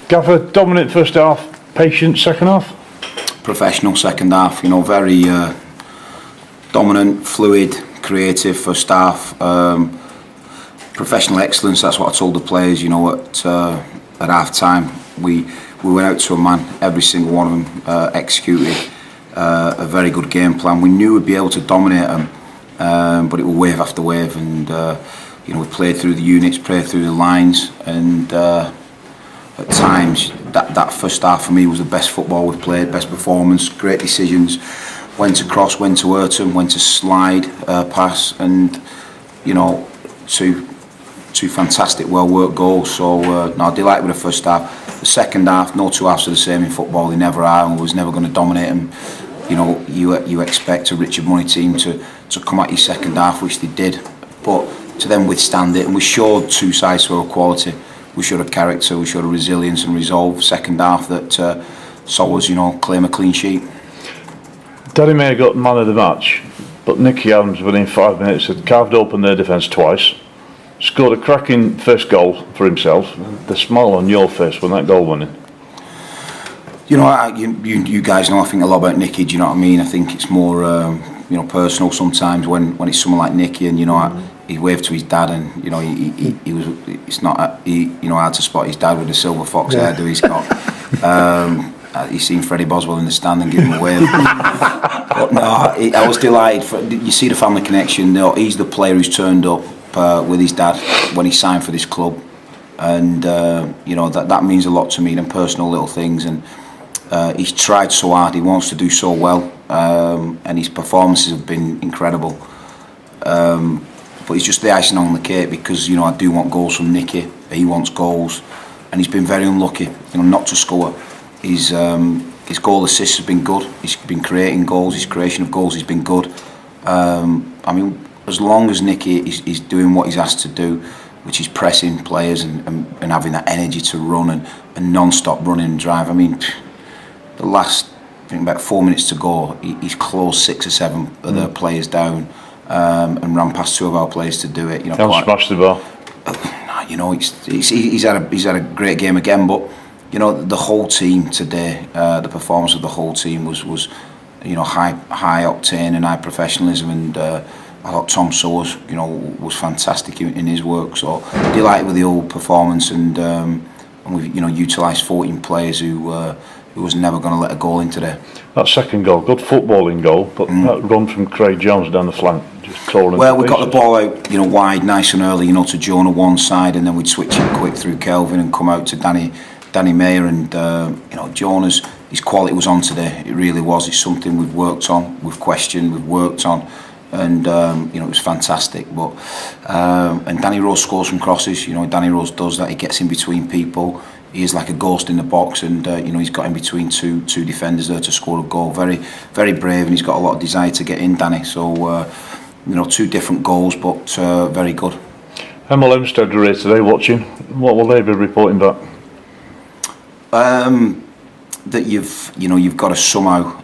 Gaffer, dominant first half, patient second half? Professional second half, very dominant, fluid, creative first half. Professional excellence, that's what I told the players, at half time. We went out to a man, every single one of them executed a very good game plan. We knew we'd be able to dominate them, but it was wave after wave, and we played through the units, played through the lines, and at times that first half for me was the best football we've played, best performance, great decisions, when to cross, when to hurt them, when to slide, pass, and two fantastic, well-worked goals. So delighted with the first half. The second half, no two halves are the same in football. They never are, and we was never going to dominate them. You expect a Richard Money team to come at your second half, which they did, but to then withstand it. And we showed two sides to our quality. We showed a character, we showed a resilience and resolve. Second half that saw us, claim a clean sheet. Danny Mayer got man of the match, but Nicky Adams within 5 minutes had carved open their defence twice. Scored a cracking first goal for himself. The smile on your face when that goal went in. You guys know I think a lot about Nicky. Do you know what I mean? I think it's more personal sometimes when it's someone like Nicky, and he waved to his dad, and he was. It's not hard to spot his dad with a silver fox hairdo he's got. He's seen Freddie Boswell in the stand and give him a wave. But no, I was delighted. You see the family connection. He's the player who's turned up with his dad when he signed for this club, and that means a lot to me. Them personal little things, and he's tried so hard. He wants to do so well, and his performances have been incredible. But he's just the icing on the cake, because I do want goals from Nicky. He wants goals, and he's been very unlucky, not to score. His goal assists has been good. He's been creating goals. His creation of goals has been good. As long as Nicky is doing what he's asked to do, which is pressing players and having that energy to run and non-stop running and drive. The last, about 4 minutes to go, he's closed 6 or 7 of the players down and ran past 2 of our players to do it. Smashed the bar. He's had a great game again, but the whole team today, the performance of the whole team was high octane and high professionalism, and I thought Tom Sowers was fantastic in his work. So delighted with the whole performance, and we've utilised 14 players who was never going to let a goal in today. That second goal, good footballing goal, but that run from Craig Jones down the flank just tore him. Well, we got the ball out wide nice and early, to Jonah one side, and then we'd switch it quick through Kelvin and come out to Danny Mayer, and Jonah's, his quality was on today. It really was. It's something we've worked on, we've questioned, we've worked on, and it was fantastic. But and Danny Rose scores from crosses. Danny Rose does that. He gets in between people. He is like a ghost in the box, and he's got in between two defenders there to score a goal. Very, very brave, and he's got a lot of desire to get in, Danny. So 2 different goals, but very good. Hemel Hempstead are here today watching. What will they be reporting back? That you've got to somehow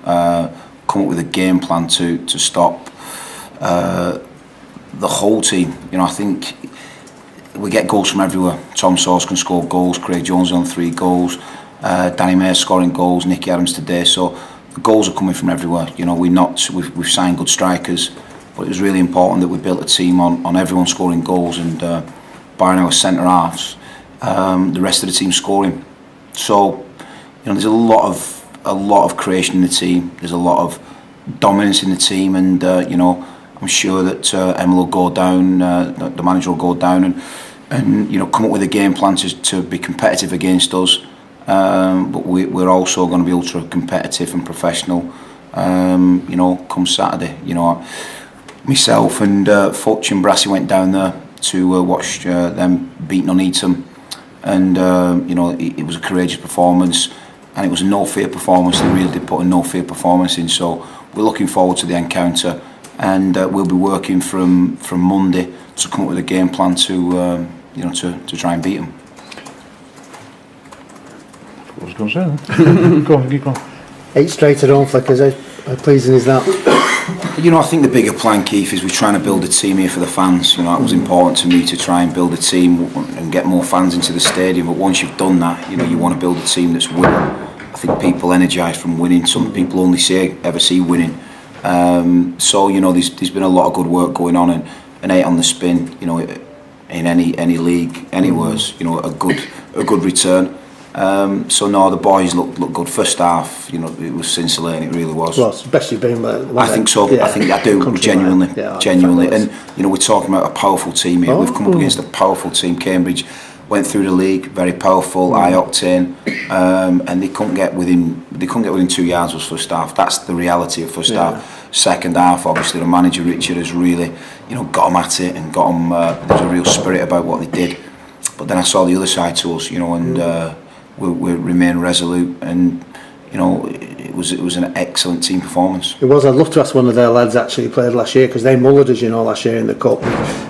come up with a game plan to stop the whole team. I think we get goals from everywhere. Tom Sowers can score goals. Craig Jones on 3 goals. Danny Mayer scoring goals. Nicky Adams today. So the goals are coming from everywhere. We've signed good strikers, but it was really important that we built a team on everyone scoring goals, and barring our centre halves, the rest of the team scoring. So there's a lot of creation in the team. There's a lot of dominance in the team, and I'm sure that Emma will go down, the manager will go down and come up with a game plan to be competitive against us. But we're also going to be ultra competitive and professional. Come Saturday. Myself and Futch and Brassy went down there to watch them beat Nuneaton, and it was a courageous performance, and it was a no fear performance. They really did put a no fear performance in. So we're looking forward to the encounter, and we'll be working from Monday to come up with a game plan to try and beat them. What was I going to say then? Go on, keep on. 8 straight at home, Flickers. How pleasing is that? You know, I think the bigger plan, Keith, is we're trying to build a team here for the fans. You know, that was important to me, to try and build a team and get more fans into the stadium. But once you've done that, you know, you want to build a team that's winning. I think people energised from winning. Some people only ever see winning. So, you know, there's been a lot of good work going on, and 8 on the spin, you know, in any league, anywhere's, you know, a good return. So no, the boys look good. First half, you know, it was scintillating. It really was. Well, it's the best you've been. I think so. Yeah. I think I do genuinely. And you know, we're talking about a powerful team here. We've come up against a powerful team. Cambridge went through the league, very powerful, high octane, and they couldn't get within 2 yards of first half. That's the reality of first half. Second half, obviously, the manager Richard has really, you know, got them at it and got them. There's a real spirit about what they did. But then I saw the other side to us, you know, and. We remain resolute, and you know, it was an excellent team performance. It was. I'd love to ask one of their lads actually who played last year, because they mullered us, you know, last year in the cup.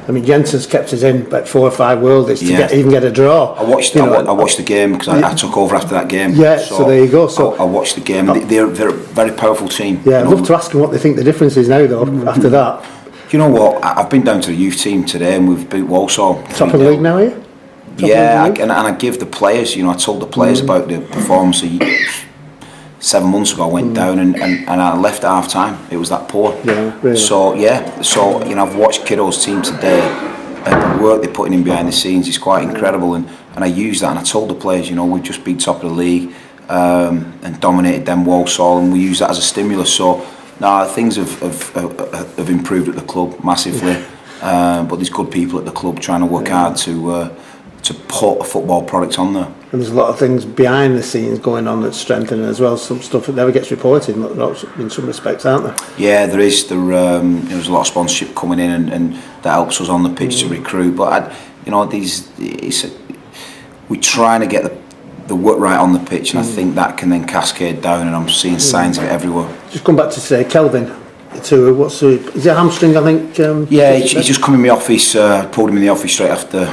I mean, Jensen's kept us in about 4 or 5 worldies to even get a draw. I watched the game because I took over after that game. Yeah, so there you go. So I watched the game. They're a very powerful team. Yeah, I'd love to ask them what they think the difference is now, though. After that, you know what? I've been down to the youth team today, and we've beat Walsall. Top of the league now, are you? Yeah, and I give the players, you know, I told the players about the performance 7 months ago. I went down and I left at half time. It was that poor. Yeah, really. So you know, I've watched Kiddo's team today, and the work they're putting in behind the scenes is quite incredible. And I used that, and I told the players, you know, we've just been top of the league and dominated them Walsall, and we use that as a stimulus. So now things have improved at the club massively, but there's good people at the club trying to work hard to put a football product on there. And there's a lot of things behind the scenes going on that's strengthening as well. Some stuff that never gets reported in some respects, aren't there? Yeah, there is. There's a lot of sponsorship coming in, and that helps us on the pitch to recruit. But we're trying to get the work right on the pitch, and I think that can then cascade down, and I'm seeing signs of it everywhere. Just come back to today, Kelvin. Is it a hamstring, I think? He's just come in my office. Pulled him in the office straight after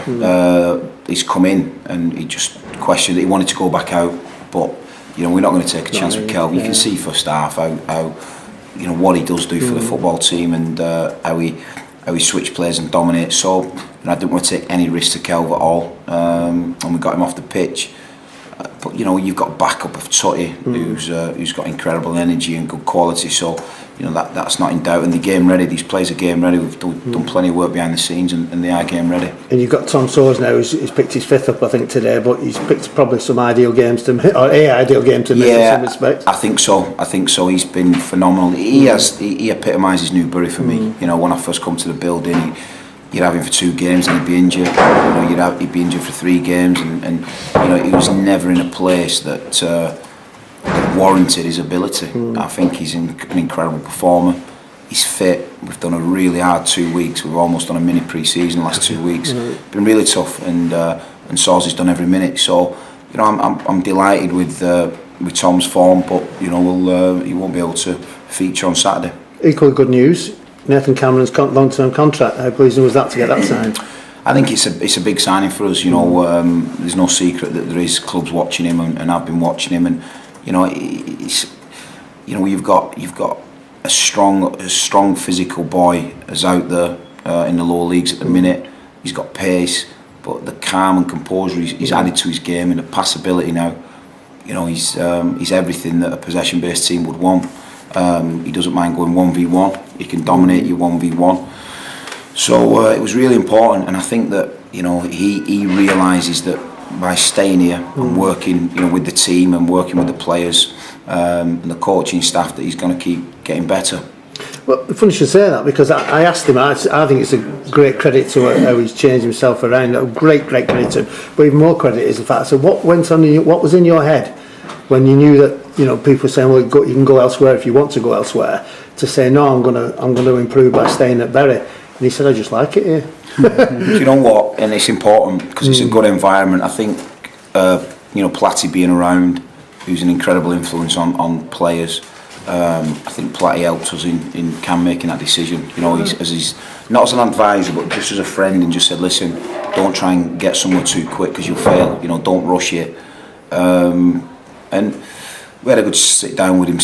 he's come in, and he just questioned it. He wanted to go back out, but you know, we're not going to take a chance with Kelvin. You can see first half how you know what he does do for the football team, and how he switch plays and dominates. So I didn't want to take any risk to Kelvin at all, and we got him off the pitch. But you know, you've got backup of Tutty, who's got incredible energy and good quality. So you know, that's not in doubt. And the game ready. These players are game ready. We've done plenty of work behind the scenes, and they are game ready. And you've got Tom Soares now. He's picked his 5th up, I think, today. But he's picked probably some ideal games to miss, or ideal game to miss in some respects. I think so. He's been phenomenal. He epitomises Newbury for me. You know, when I first come to the building, you'd have him for 2 games and he'd be injured. You know, he'd be injured for 3 games, and you know, he was never in a place that warranted his ability. I think he's an incredible performer. He's fit. We've done a really hard 2 weeks. We've almost done a mini pre-season the last 2 weeks. Been really tough, and Soares has done every minute. So you know, I'm delighted with Tom's form, but you know, he won't be able to feature on Saturday. Equally good news. Nathan Cameron's long-term contract. How pleasing was that to get that signed? I think it's a big signing for us. You know, there's no secret that there is clubs watching him, and I've been watching him, and you know, you've got a strong physical boy as out there in the lower leagues at the minute. He's got pace, but the calm and composure he's added to his game, and the passability now. You know, he's everything that a possession-based team would want. He doesn't mind going 1v1. He can dominate you 1v1. So it was really important, and I think that, you know, he realises that by staying here and working, you know, with the team and working with the players and the coaching staff, that he's going to keep getting better. Well, funny you should say that, because I asked him. I think it's a great credit to how he's changed himself around. A great credit to him. But even more credit is the fact. So what was in your head when you knew that, you know, people were saying, well, you can go elsewhere if you want to go elsewhere, to say, no, I'm going to improve by staying at Bury? And he said, I just like it here. Do you know what? And it's important because it's a good environment. I think, you know, Platty being around, who's an incredible influence on players. I think Platty helped us in Cam making that decision. You know, he's not as an advisor, but just as a friend, and just said, listen, don't try and get somewhere too quick because you'll fail. You know, don't rush it. And we had a good sit down with him,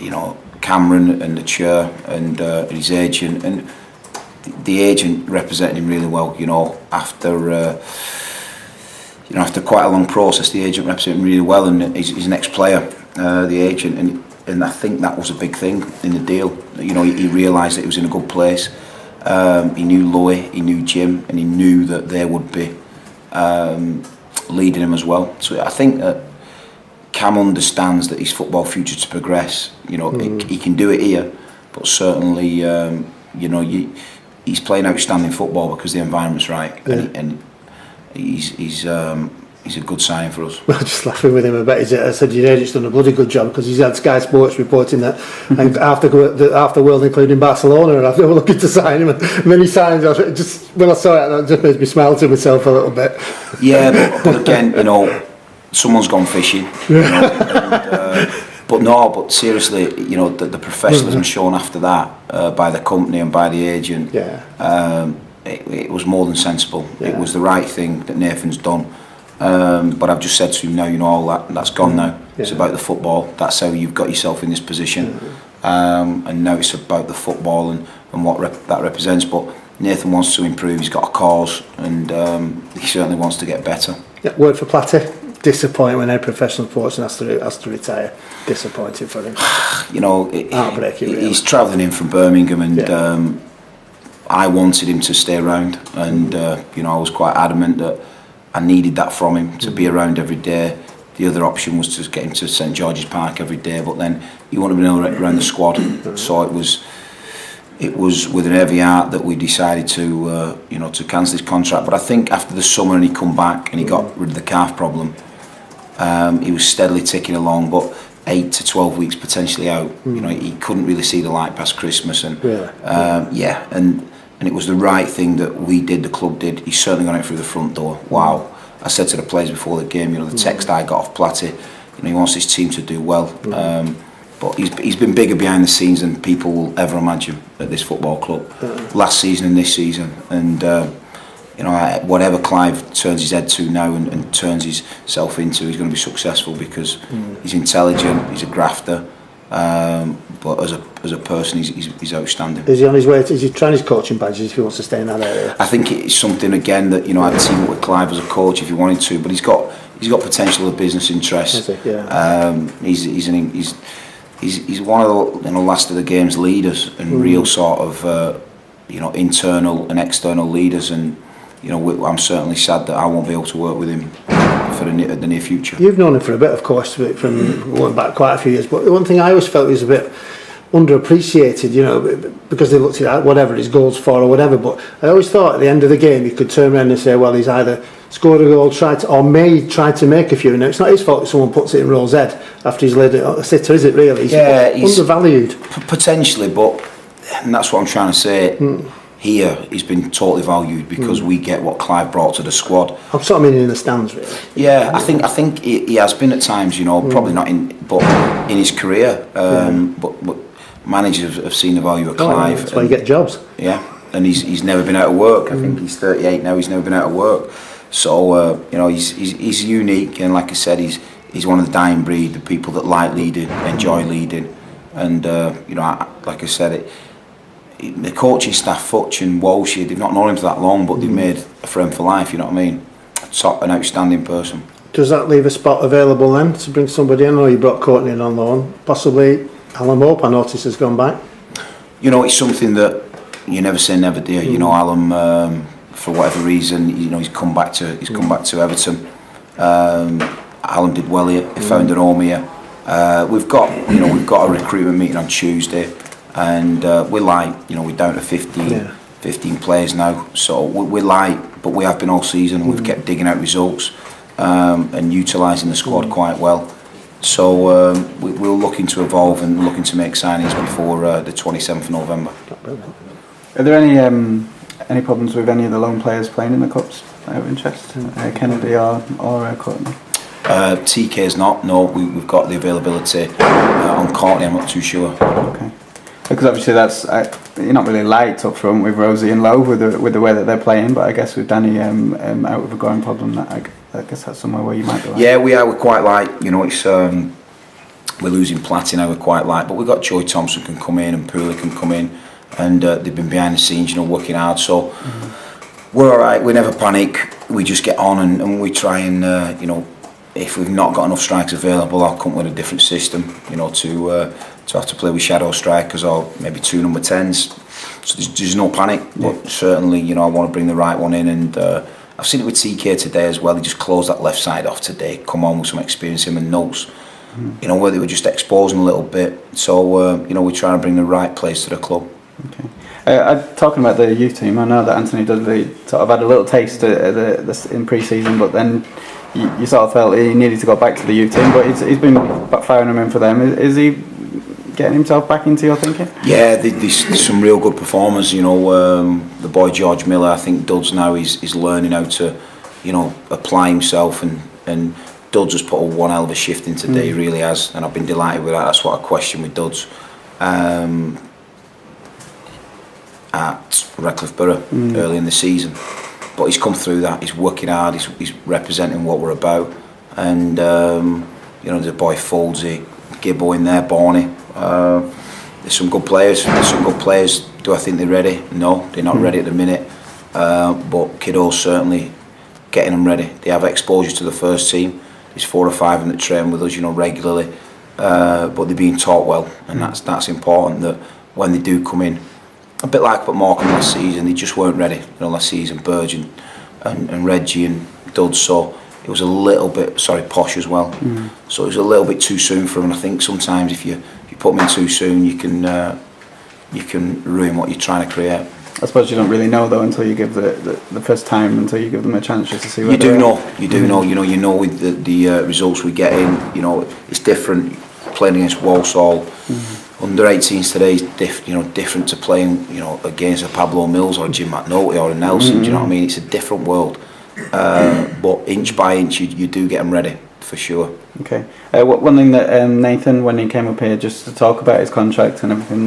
you know, Cameron and the chair and his agent, and the agent represented him really well. After quite a long process, the agent represented him really well, and he's an ex-player, the agent, and I think that was a big thing in the deal. He realised that he was in a good place. He knew Louis, he knew Jim, and he knew that they would be leading him as well. So I think that Cam understands that his football future to progress. He can do it here, but certainly, he's playing outstanding football because the environment's right, and he's a good sign for us. Well, just laughing with him a bit. I said your agent's done a bloody good job because he's had Sky Sports reporting that and after the world, including Barcelona, and they were looking to sign him, and then he signed. When I saw it, that just made me smile to myself a little bit. Yeah, but again, someone's gone fishing. But seriously, the professionalism shown after that by the company and by the agent, it was more than sensible. Yeah. It was the right thing that Nathan's done. But I've just said to him, no, all that's gone now. Yeah. It's about the football. That's how you've got yourself in this position. And now it's about the football and what that represents. But Nathan wants to improve. He's got a cause, and he certainly wants to get better. Yeah, word for Platty. Disappointing when a professional sportsman has to retire. Disappointing for him. Heartbreaking. Really. He's travelling in from Birmingham, and I wanted him to stay around, and I was quite adamant that I needed that from him to be around every day. The other option was to get him to St George's Park every day, but then he wanted to be around the squad. So it was with an heavy heart that we decided to cancel his contract. But I think after the summer and he come back and he got rid of the calf problem, he was steadily ticking along, but 8 to 12 weeks potentially out. He couldn't really see the light past Christmas, and and it was the right thing that we did, the club did. He's certainly gone out through the front door. Wow. I said to the players before the game, the text I got off Platty, he wants his team to do well. But he's been bigger behind the scenes than people will ever imagine at this football club. Last season and this season, and whatever Clive turns his head to now and turns himself into, he's going to be successful because he's intelligent, he's a grafter, but as a person, he's outstanding. Is he on his way? Is he trying his coaching badges if he wants to stay in that area? I think it's something again that I'd team up with Clive as a coach if he wanted to, but he's got potential of business interest. He's one of the last of the game's leaders and real sort of internal and external leaders, and I'm certainly sad that I won't be able to work with him for the near future. You've known him for a bit, of course, from going back quite a few years, but the one thing I always felt he was a bit underappreciated, because they looked at whatever his goals for or whatever, but I always thought at the end of the game you could turn around and say, well, he's either scored a goal, tried to make a few. Now, it's not his fault if someone puts it in Roll's head after he's laid it on a sitter, is it really? He's undervalued. Potentially, and that's what I'm trying to say. Here, he's been totally valued because we get what Clive brought to the squad. I'm sort of meaning in the stands, really. Yeah, I think he has been at times, probably not but in his career. But managers have seen the value of Clive. That's why you get jobs. Yeah, and he's never been out of work. I think he's 38 now. He's never been out of work. So he's unique, and like I said, he's one of the dying breed, the people that like leading, enjoy leading, and like I said, the coaching staff, Futch and Walsh, they've not known him for that long, but they've made a friend for life. You know what I mean? An outstanding person. Does that leave a spot available then to bring somebody in, or you brought Courtney in on loan? Possibly Alan Mope, I notice, has gone back. It's something that you never say never, do you? Alan, for whatever reason, he's come back to Everton. Alan did well here. He found an home here. We've got a recruitment meeting on Tuesday, and we're we're down to 15 players now. So we're light, but we have been all season. We've kept digging out results and utilising the squad quite well. So we're looking to evolve and looking to make signings before the 27th of November. Are there any problems with any of the lone players playing in the cups out of interest? Kennedy or Courtney? TK's not. No, we've got the availability on Courtney. I'm not too sure. Okay. Because obviously that's you're not really light up front with Rosie and Lowe with the way that they're playing, but I guess with Danny out with a groin problem, I guess that's somewhere where you might be light. Yeah, we are. We're quite light. It's We're losing Platina, we quite like, but we've got Joey Thompson can come in and Pooley can come in, and they've been behind the scenes, you know, working hard. So we're all right. We never panic. We just get on and we try and you know, if we've not got enough strikers available, I'll come with a different system, you know, to have to play with shadow strikers or maybe 2 number 10s. So there's no panic, but certainly, you know, I want to bring the right one in, and I've seen it with TK today as well. He just closed that left side off today. Come on with some experience, him and Notes. You know, where they were just exposing a little bit. So you know, we're trying to bring the right players to the club. Okay. Talking about the youth team, I know that Anthony Dudley sort of had a little taste in pre-season, but then you sort of felt he needed to go back to the youth team. But he's been firing him in for them. Is he getting himself back into your thinking? Yeah, there's some real good performers. You know, the boy George Miller. I think Duds now is learning how to, you know, apply himself, and Duds has put one hell of a shift in today. He really has, and I've been delighted with that. That's what I question with Duds at Redcliffe Borough early in the season. But he's come through that. He's working hard. He's representing what we're about, and you know, the boy Foldsy, Gibbo in there, Barney. There's some good players. Do I think they're ready? No, they're not ready at the minute. But Kiddo's certainly getting them ready. They have exposure to the first team. There's 4 or 5 of them that train with us, you know, regularly. But they're being taught well, and that's important. That when they do come in, a bit like what Morecambe last season, they just weren't ready. You know, last season, Burge and Reggie and Duds. So it was a little bit, Posh as well. So it was a little bit too soon for them. And I think sometimes if you put them in too soon, you can ruin what you're trying to create. I suppose you don't really know though until you give the first time, until you give them a chance just to see where you do know. You know with the results we get in, you know, it's different playing against Walsall. Under 18s today is different to playing, you know, against a Pablo Mills or a Jim McNulty or a Nelson. Do you know what I mean? It's a different world. But inch by inch, you do get them ready for sure. Okay. One thing that Nathan, when he came up here just to talk about his contract and everything,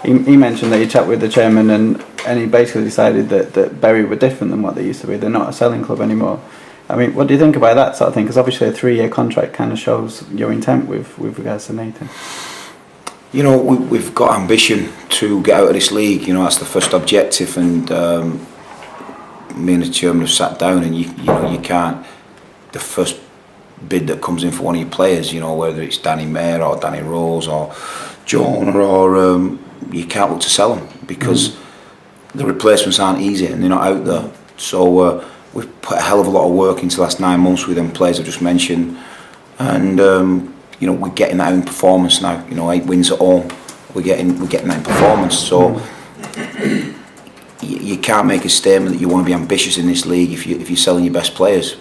he mentioned that he chat with the chairman and he basically decided that Bury were different than what they used to be. They're not a selling club anymore. I mean, what do you think about that sort of thing? Because obviously a 3-year contract kind of shows your intent with regards to Nathan. You know, we've got ambition to get out of this league. You know, that's the first objective, and me and the chairman have sat down, and you know, you can't. The first bid that comes in for one of your players, you know, whether it's Danny Mayer or Danny Rose or Jonah, or you can't look to sell them because the replacements aren't easy and they're not out there. So we've put a hell of a lot of work into the last 9 months with them players I've just mentioned, and you know, we're getting that in performance now. You know, 8 wins at home, we're getting that in performance. So you can't make a statement that you want to be ambitious in this league if you're selling your best players.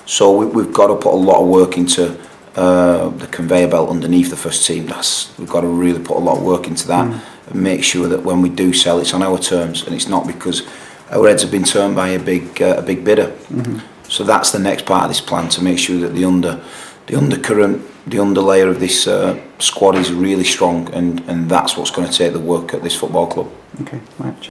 So we've got to put a lot of work into the conveyor belt underneath the first team. We've got to really put a lot of work into that and make sure that when we do sell, it's on our terms and it's not because our heads have been turned by a big bidder. So that's the next part of this plan, to make sure that the undercurrent, the underlayer of this squad is really strong, and that's what's going to take the work at this football club. Okay, right.